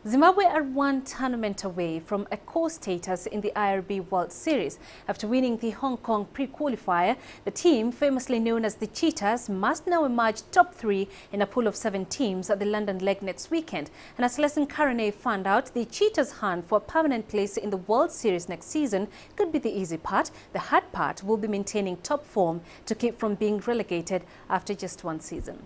Zimbabwe are one tournament away from a core status in the IRB World Series. After winning the Hong Kong pre-qualifier, the team, famously known as the Cheetahs, must now emerge top 3 in a pool of 7 teams at the London leg next weekend. And as Celestine Karoney found out, the Cheetahs' hunt for a permanent place in the World Series next season could be the easy part. The hard part will be maintaining top form to keep from being relegated after just one season.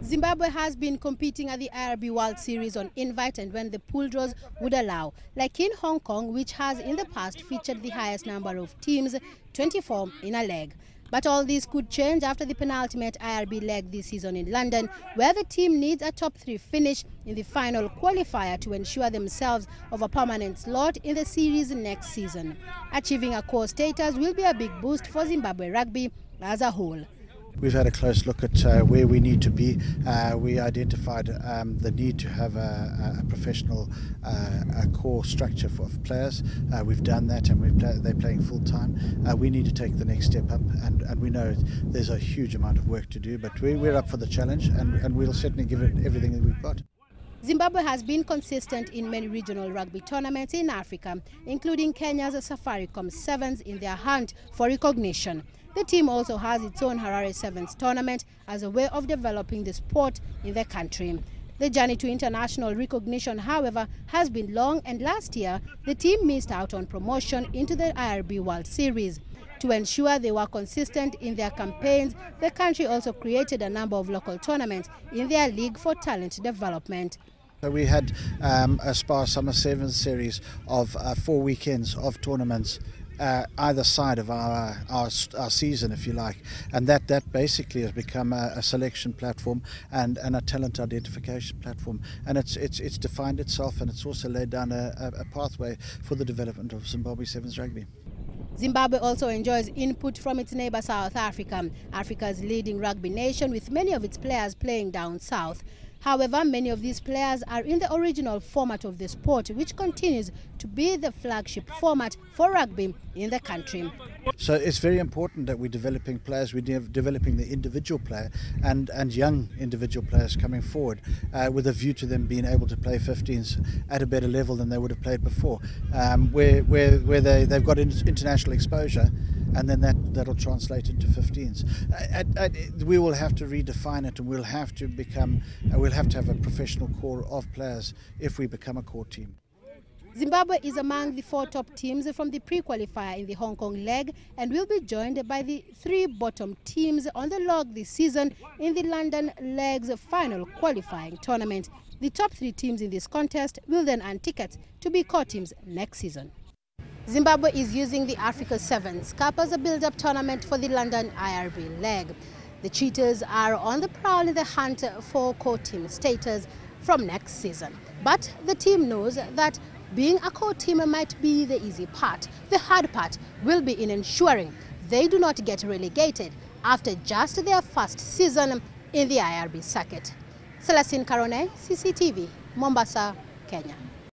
Zimbabwe has been competing at the IRB World Series on invite and when the pool draws would allow, like in Hong Kong, which has in the past featured the highest number of teams, 24 in a leg. But all this could change after the penultimate IRB leg this season in London, where the team needs a top 3 finish in the final qualifier to ensure themselves of a permanent slot in the series next season. Achieving a core status will be a big boost for Zimbabwe rugby as a whole. We've had a close look at where we need to be. We identified the need to have a professional core structure for players. We've done that, and they're playing full time. We need to take the next step up, and we know there's a huge amount of work to do, but we're up for the challenge, and we'll certainly give it everything that we've got. Zimbabwe has been consistent in many regional rugby tournaments in Africa, including Kenya's Safaricom Sevens in their hunt for recognition. The team also has its own Harare Sevens tournament as a way of developing the sport in the country. The journey to international recognition, however, has been long, and last year the team missed out on promotion into the IRB World Series. To ensure they were consistent in their campaigns, the country also created a number of local tournaments in their league for talent development. So we had a Spa Summer Sevens series of 4 weekends of tournaments either side of our season, if you like, and that basically has become a selection platform and a talent identification platform, and it's defined itself, and it's also laid down a pathway for the development of Zimbabwe Sevens rugby. Zimbabwe also enjoys input from its neighbour South Africa, Africa's leading rugby nation, with many of its players playing down south. However, many of these players are in the original format of the sport, which continues to be the flagship format for rugby in the country. So it's very important that we're developing players, we're developing the individual player and young individual players coming forward with a view to them being able to play 15s at a better level than they would have played before, where they've got international exposure, and then that'll translate into 15s. We will have to redefine it, and we'll have to have a professional core of players if we become a core team. Zimbabwe is among the 4 top teams from the pre-qualifier in the Hong Kong leg and will be joined by the 3 bottom teams on the log this season in the London leg's final qualifying tournament. The top 3 teams in this contest will then earn tickets to be core teams next season. Zimbabwe is using the Africa Sevens Cup as a build-up tournament for the London IRB leg. The Cheetahs are on the prowl in the hunt for core team status from next season. But the team knows that being a core team might be the easy part. The hard part will be in ensuring they do not get relegated after just their first season in the IRB circuit. Celestine Karoney, CCTV, Mombasa, Kenya.